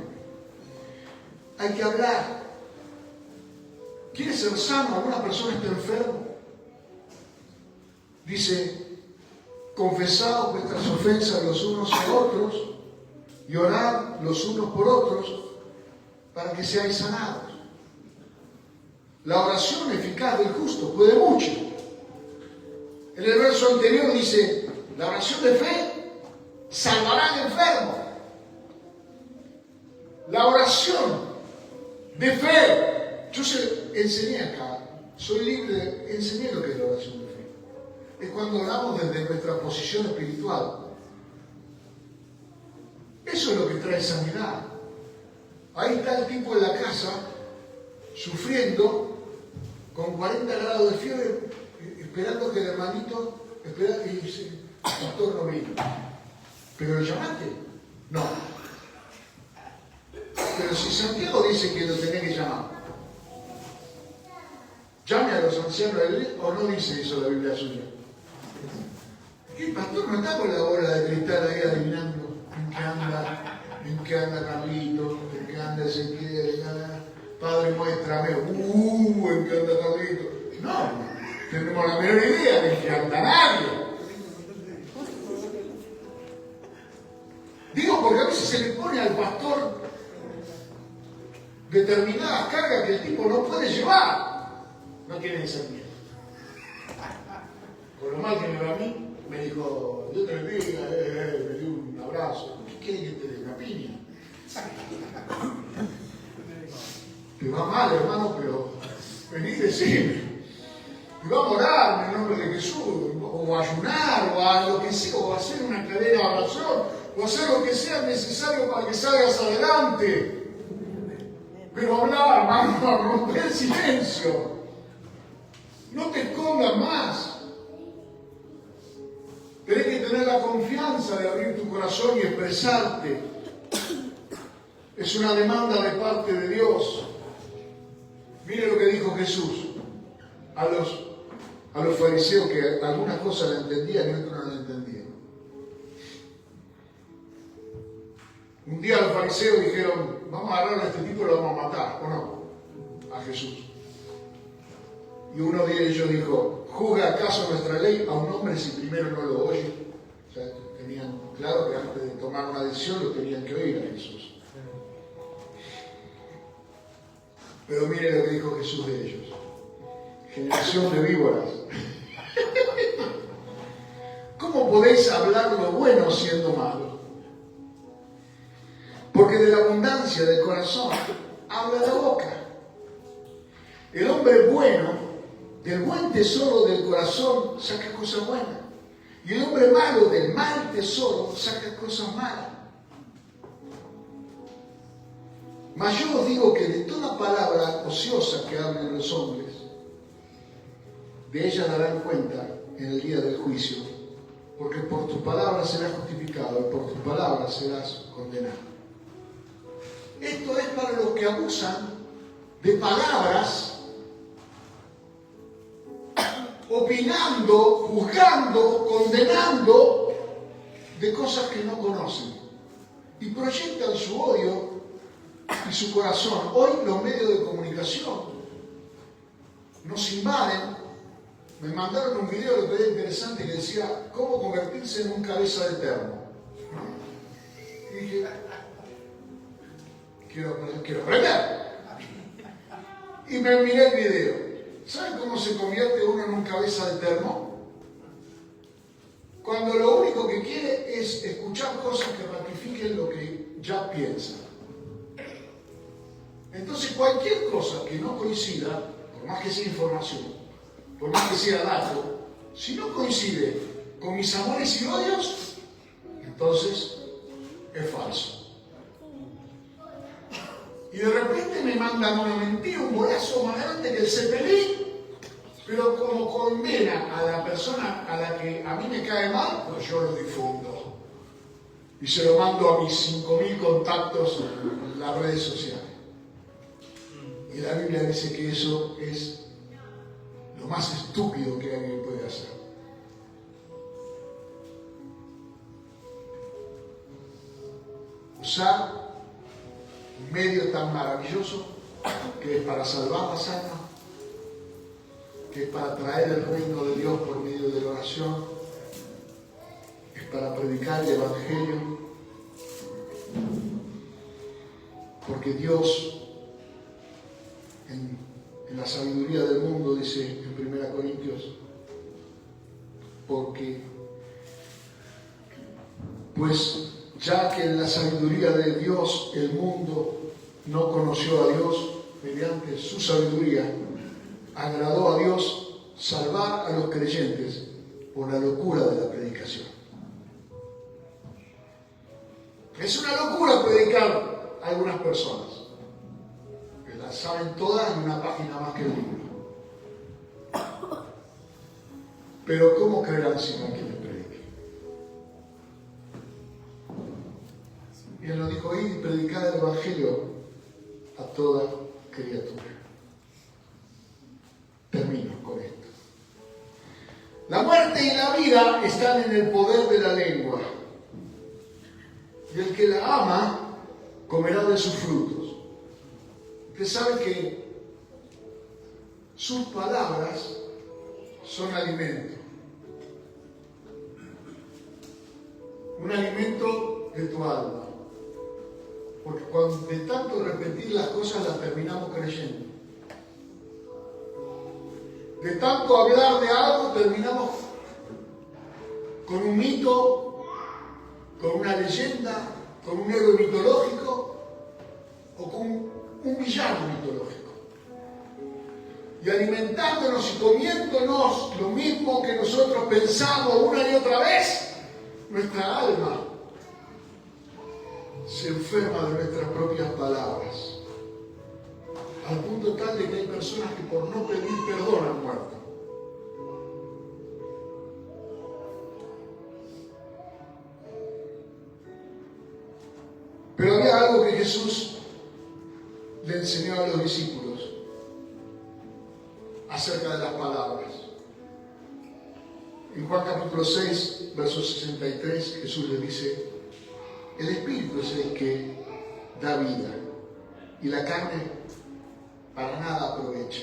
Hay que hablar. ¿Quiere ser sano? ¿Alguna persona está enferma? Dice, confesaos vuestras ofensas los unos a otros y orad los unos por otros para que seáis sanados. La oración eficaz del justo puede mucho. En el verso anterior dice, la oración de fe salvará al enfermo. La oración de fe, yo enseñé acá, soy libre, enseñé lo que es la oración de fe. Es cuando oramos desde nuestra posición espiritual. Eso es lo que trae sanidad. Ahí está el tipo en la casa, sufriendo, con 40 grados de fiebre, esperando que el hermanito, y dice, pastor no vino. ¿Pero lo llamaste? No. Pero si Santiago dice que lo tenés que llamar, llame a los ancianos de la iglesia, o no dice eso la Biblia suya. El pastor no está con la bola de cristal ahí adivinando en qué anda Carlito, en qué anda Ezequiel, Padre muéstrame, en qué anda Carlito. No, tenemos la menor idea de en qué anda nadie. Digo porque a veces se le pone al pastor determinadas cargas que el tipo no puede llevar. No quiere discernir. Por lo mal que me va a mí, me dijo, Dios te bendiga, me dio un abrazo. ¿Qué quiere que te dé? Una piña. Te va mal, hermano, pero vení y decime. Y vamos a orar en el nombre de Jesús, o a ayunar, o a lo que sea, o a hacer una cadena de oración, o hacer lo que sea necesario para que salgas adelante. Pero hablar, hermano, romper el silencio. No te escondas más. Tenés que tener la confianza de abrir tu corazón y expresarte. Es una demanda de parte de Dios. Mire lo que dijo Jesús a los fariseos, que algunas cosas la entendían y otras no la entendían. Un día los fariseos dijeron, vamos a agarrar a este tipo y lo vamos a matar, ¿o no? A Jesús. Y uno de ellos dijo, ¿juzga acaso nuestra ley a un hombre si primero no lo oye? O sea, tenían claro que antes de tomar una decisión lo tenían que oír a Jesús. Pero mire lo que dijo Jesús de ellos. Generación de víboras. ¿Cómo podéis hablar lo bueno siendo malo? Porque de la abundancia del corazón habla la boca. El hombre bueno del buen tesoro del corazón saca cosas buenas. Y el hombre malo del mal tesoro saca cosas malas. Mas yo os digo que de toda palabra ociosa que hablen los hombres, de ella darán cuenta en el día del juicio, porque por tus palabras serás justificado y por tus palabras serás condenado. Esto es para los que abusan de palabras, opinando, juzgando, condenando de cosas que no conocen y proyectan su odio y su corazón. Hoy los medios de comunicación nos invaden. Me mandaron un video el otro día interesante que decía cómo convertirse en un cabeza de termo. Y dije, quiero aprender. Y me miré el video. ¿Saben cómo se convierte uno en un cabeza de termo? Cuando lo único que quiere es escuchar cosas que ratifiquen lo que ya piensa. Entonces cualquier cosa que no coincida, por más que sea información, por más que sea dato, si no coincide con mis amores y odios, entonces es falso. Y de repente me mandan una mentira, un bolazo más grande que el Cepelín, pero como condena a la persona a la que a mí me cae mal, pues yo lo difundo. Y se lo mando a mis 5.000 contactos en las redes sociales. Y la Biblia dice que eso es lo más estúpido que alguien puede hacer. Usar un medio tan maravilloso que es para salvar las almas, que es para traer el reino de Dios por medio de la oración, es para predicar el Evangelio, porque Dios en la sabiduría del mundo, dice en 1 Corintios, porque pues ya que en la sabiduría de Dios el mundo no conoció a Dios, mediante su sabiduría agradó a Dios salvar a los creyentes por la locura de la predicación. Es una locura predicar a algunas personas, que las saben todas en una página más que el libro. Pero ¿cómo creerán si no hay quien les predique? Y él nos dijo, ir y predicar el Evangelio a toda criatura. Termino con esto. La muerte y la vida están en el poder de la lengua. Y el que la ama comerá de sus frutos. Usted sabe que sus palabras son alimento. Un alimento de tu alma. Porque cuando de tanto repetir las cosas las terminamos creyendo. De tanto hablar de algo terminamos con un mito, con una leyenda, con un héroe mitológico o con un villano mitológico. Y alimentándonos y comiéndonos lo mismo que nosotros pensamos una y otra vez, nuestra alma se enferma de nuestras propias palabras. Al punto tal de que hay personas que por no pedir perdón han muerto. Pero había algo que Jesús le enseñó a los discípulos acerca de las palabras. En Juan capítulo 6, verso 63, Jesús le dice, el Espíritu es el que da vida y la carne para nada aprovecha.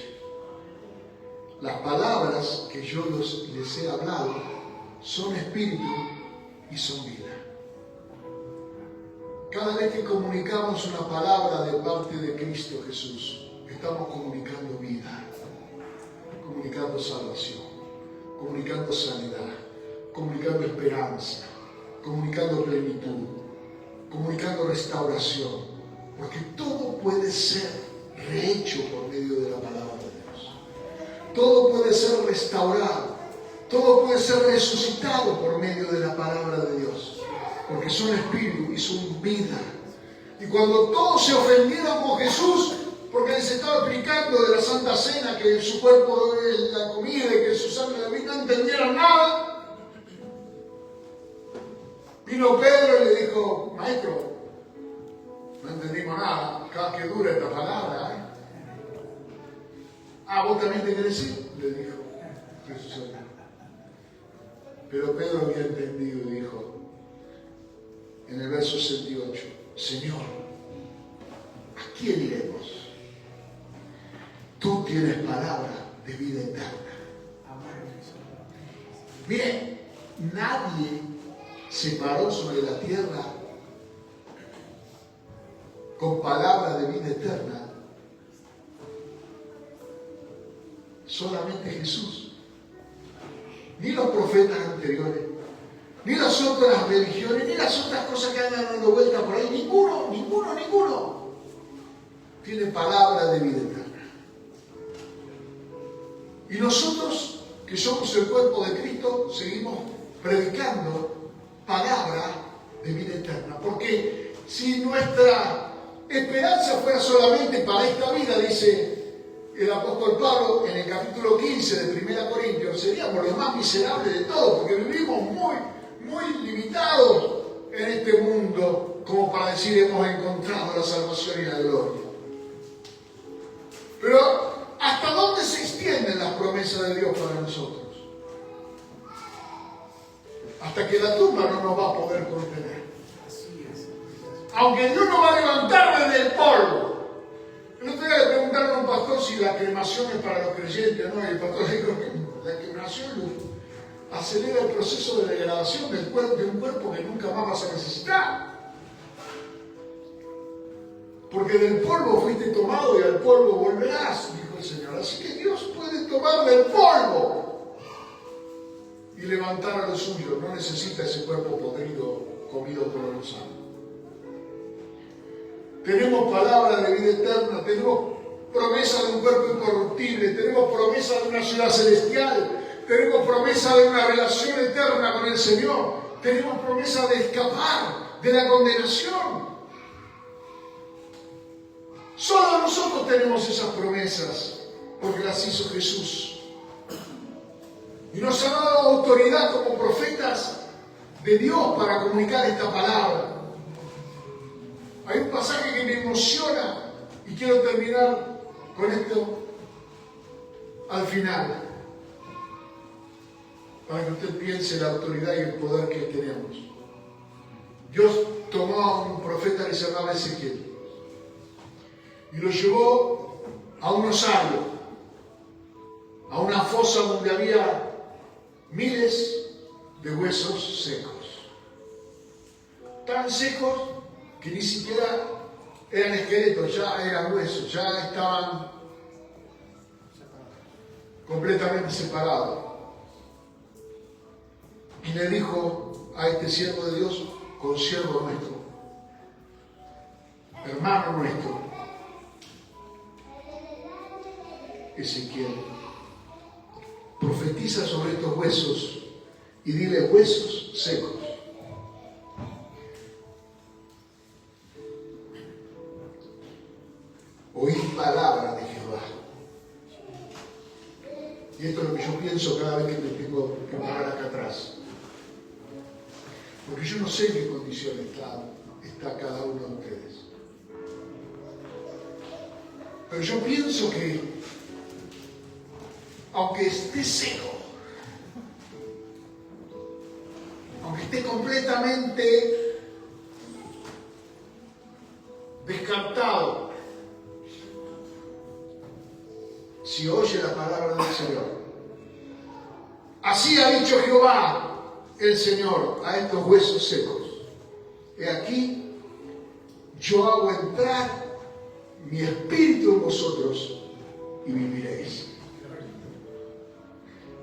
Las palabras que yo les he hablado son espíritu y son vida. Cada vez que comunicamos una palabra de parte de Cristo Jesús, estamos comunicando vida, comunicando salvación, comunicando sanidad, comunicando esperanza, comunicando plenitud, comunicando restauración, porque todo puede ser rehecho por medio de la palabra de Dios. Todo puede ser restaurado, todo puede ser resucitado por medio de la palabra de Dios, porque son espíritu y son vida. Y cuando todos se ofendieron con Jesús, porque les estaba explicando de la Santa Cena, que su cuerpo es la comida y que su sangre la vida, no entendieron nada, vino Pedro y le dijo: maestro, no entendimos nada, cada que dura esta palabra, ¿eh? Ah, ¿vos también te querés ir? Le dijo Jesús. Pero Pedro había entendido y dijo, en el verso 68, Señor, ¿a quién iremos? Tú tienes palabra de vida eterna. Mire, nadie se paró sobre la tierra con palabra de vida eterna. Solamente Jesús. Ni los profetas anteriores, ni las otras religiones, ni las otras cosas que andan dando vuelta por ahí. Ninguno tiene palabra de vida eterna. Y nosotros, que somos el cuerpo de Cristo, seguimos predicando palabra de vida eterna. Porque si nuestra esperanza fuera solamente para esta vida, dice el apóstol Pablo en el capítulo 15 de 1 Corintios, seríamos los más miserables de todos, porque vivimos muy limitados en este mundo, como para decir hemos encontrado la salvación y la gloria. Pero ¿hasta dónde se extienden las promesas de Dios para nosotros? Hasta que la tumba no nos va a poder contener. Aunque Dios nos va a levantar desde el polvo. El otro día le preguntaron a un pastor si la cremación es para los creyentes, ¿no? Y el pastor le dijo que la cremación acelera el proceso de degradación del cuerpo, de un cuerpo que nunca más vas a necesitar. Porque del polvo fuiste tomado y al polvo volverás, dijo el Señor. Así que Dios puede tomar del polvo y levantar a los suyos. No necesita ese cuerpo podrido comido por los gusanos. Tenemos palabra de vida eterna, tenemos promesa de un cuerpo incorruptible, tenemos promesa de una ciudad celestial, tenemos promesa de una relación eterna con el Señor, tenemos promesa de escapar de la condenación. Solo nosotros tenemos esas promesas, porque las hizo Jesús. Y nos ha dado autoridad como profetas de Dios para comunicar esta palabra. Hay un pasaje que me emociona y quiero terminar con esto al final, para que usted piense la autoridad y el poder que tenemos. Dios tomó a un profeta que se llamaba Ezequiel y lo llevó a un osario, a una fosa donde había miles de huesos secos, tan secos que ni siquiera eran esqueletos, ya eran huesos, ya estaban completamente separados. Y le dijo a este siervo de Dios, consiervo nuestro, hermano nuestro, Ezequiel, profetiza sobre estos huesos y dile: huesos secos, oíd palabra de Jehová. Y esto es lo que yo pienso cada vez que me tengo que parar acá atrás. Porque yo no sé en qué condición está cada uno de ustedes. Pero yo pienso que, aunque esté seco, aunque esté completamente descartado, si oye la palabra del Señor, así ha dicho Jehová el Señor a estos huesos secos: he aquí, yo hago entrar mi espíritu en vosotros y viviréis.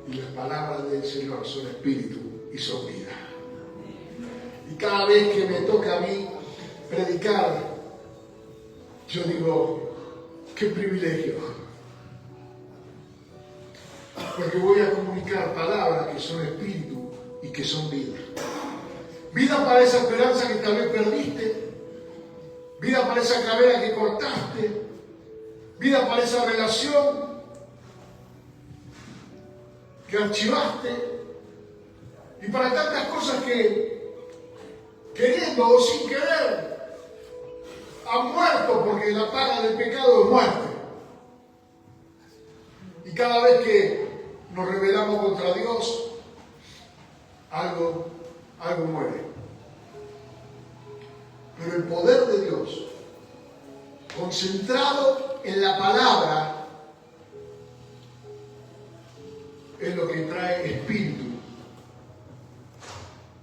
Y las palabras del Señor son espíritu y son vida. Y cada vez que me toca a mí predicar, yo digo: qué privilegio. porque voy a comunicar palabras que son espíritu y que son vida. Vida para esa esperanza que tal vez perdiste, vida para esa carrera que cortaste, vida para esa relación que archivaste, y para tantas cosas que, queriendo o sin querer, han muerto, porque la paga del pecado es muerte. Y cada vez que nos rebelamos contra Dios, algo muere. Pero el poder de Dios, concentrado en la palabra, es lo que trae espíritu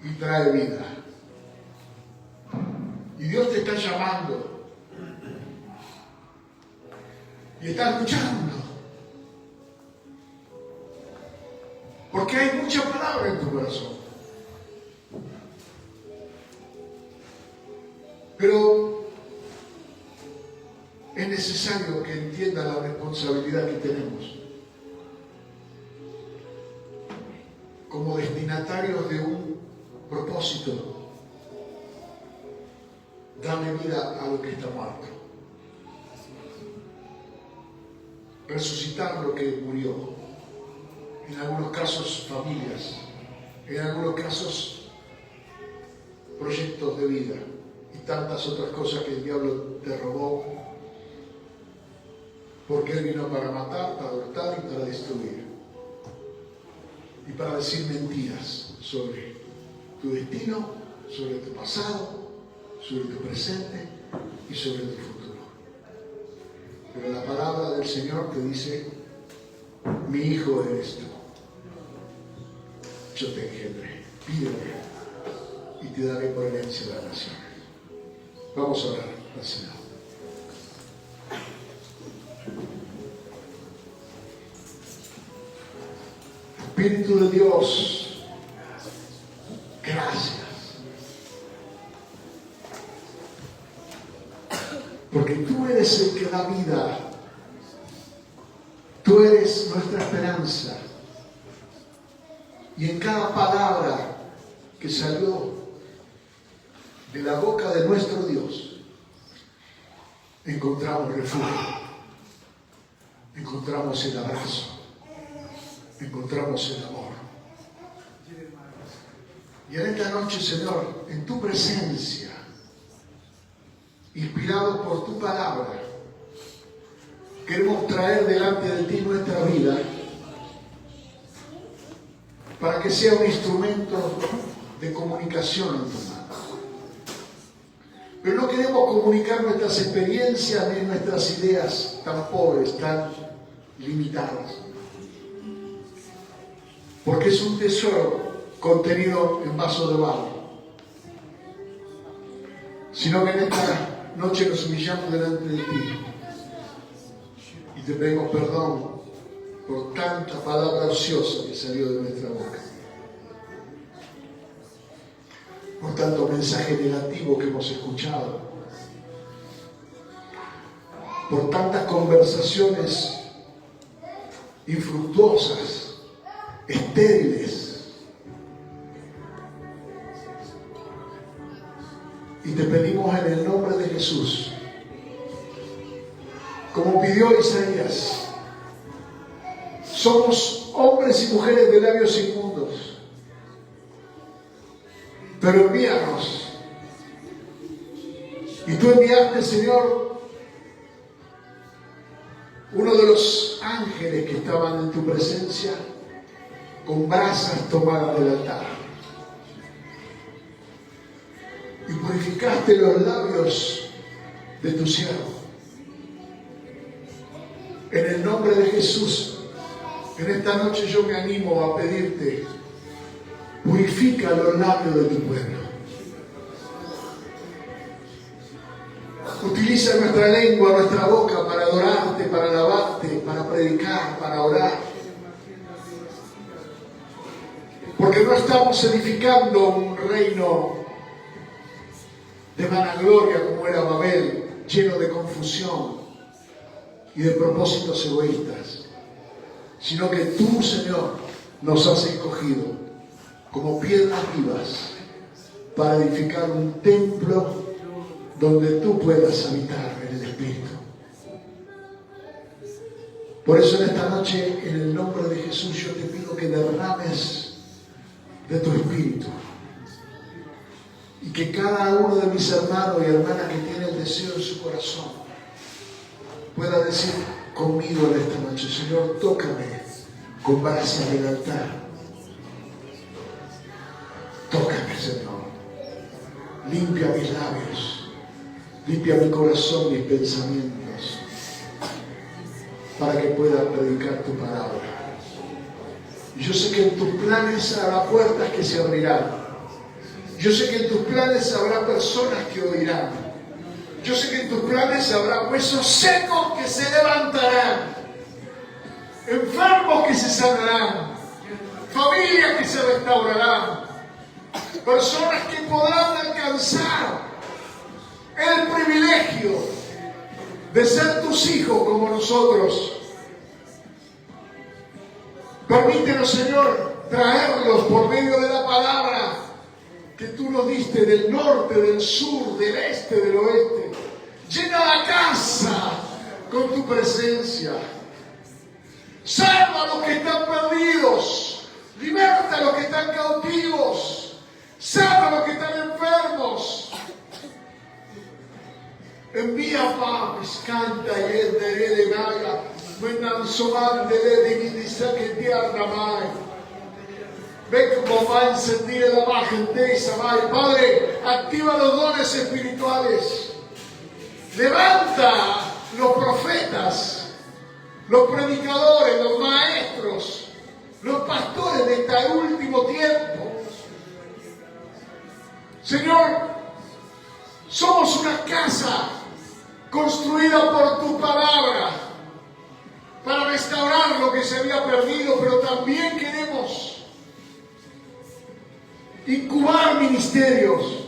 y trae vida. Y Dios te está llamando y está escuchando, porque hay mucha palabra en tu corazón. Pero es necesario que entiendas la responsabilidad que tenemos como destinatarios de un propósito: darle vida a lo que está muerto, resucitar lo que murió. En algunos casos familias, en algunos casos proyectos de vida y tantas otras cosas que el diablo te robó, porque él vino para matar, para hurtar y para destruir, y para decir mentiras sobre tu destino, sobre tu pasado, sobre tu presente y sobre tu futuro. Pero la palabra del Señor te dice: mi hijo eres tú, yo te engendré, pídeme y te daré por herencia de la nación. Vamos a orar al Señor. Espíritu de Dios, gracias, porque tú eres el que da vida, tú eres nuestra esperanza, y en cada palabra que salió de la boca de nuestro Dios encontramos refugio, encontramos el abrazo, encontramos el amor. Y en esta noche, Señor, en tu presencia, inspirado por tu palabra, queremos traer delante de ti nuestra vida para que sea un instrumento de comunicación en tu mano. Pero no queremos comunicar nuestras experiencias ni nuestras ideas tan pobres, tan limitadas, porque es un tesoro contenido en vaso de barro, sino que en esta noche nos humillamos delante de ti y te pedimos perdón por tanta palabra ociosa que salió de nuestra boca, por tanto mensaje negativo que hemos escuchado, por tantas conversaciones infructuosas, estériles. Y te pedimos en el nombre de Jesús, como pidió Isaías: somos hombres y mujeres de labios inmundos, pero envíanos. Y tú enviaste, Señor, uno de los ángeles que estaban en tu presencia con brasas tomadas del altar, y purificaste los labios de tu siervo. En el nombre de Jesús, en esta noche yo me animo a pedirte: purifica los labios de tu pueblo. Utiliza nuestra lengua, nuestra boca para adorarte, para alabarte, para predicar, para orar. Porque no estamos edificando un reino de vanagloria como era Babel, lleno de confusión y de propósitos egoístas, sino que tú, Señor, nos has escogido como piedras vivas para edificar un templo donde tú puedas habitar en el Espíritu. Por eso en esta noche, en el nombre de Jesús, yo te pido que derrames de tu Espíritu y que cada uno de mis hermanos y hermanas que tiene el deseo en su corazón pueda decir conmigo en esta noche: Señor, tócame con base en el altar. Tócame, Señor. Limpia mis labios, limpia mi corazón, mis pensamientos, para que pueda predicar tu palabra. Y yo sé que en tus planes habrá puertas que se abrirán. Yo sé que en tus planes habrá personas que oirán. Yo sé que en tus planes habrá huesos secos que se levantarán, enfermos que se sanarán, familias que se restaurarán, personas que podrán alcanzar el privilegio de ser tus hijos como nosotros. Permítenos, Señor, traerlos por medio de la palabra que tú nos diste del norte, del sur, del este, del oeste. Llena la casa con tu presencia. Salva a los que están perdidos. Liberta a los que están cautivos. Sana a los que están enfermos. Envía paz, canta y de Gaia. Venan soman de divinidad que tierra mai. Ve como va a encender la imagen de Isabel. Padre, activa los dones espirituales. Levanta los profetas, los predicadores, los maestros, los pastores de este último tiempo. Señor, somos una casa construida por tu palabra para restaurar lo que se había perdido, pero también queremos incubar ministerios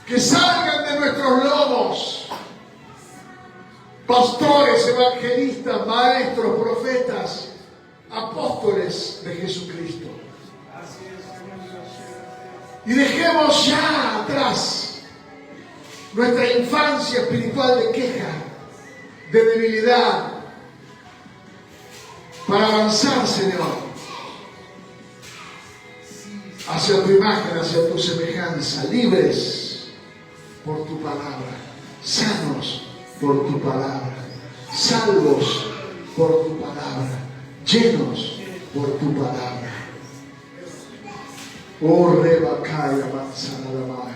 que salgan de nuestros lomos, pastores, evangelistas, maestros, profetas, apóstoles de Jesucristo. Y dejemos ya atrás nuestra infancia espiritual de queja, de debilidad, para avanzar, Señor, hacia tu imagen, hacia tu semejanza, libres por tu palabra, sanos por tu palabra, salvos por tu palabra, llenos por tu palabra. Oh, Rebacaya, manzana la madre.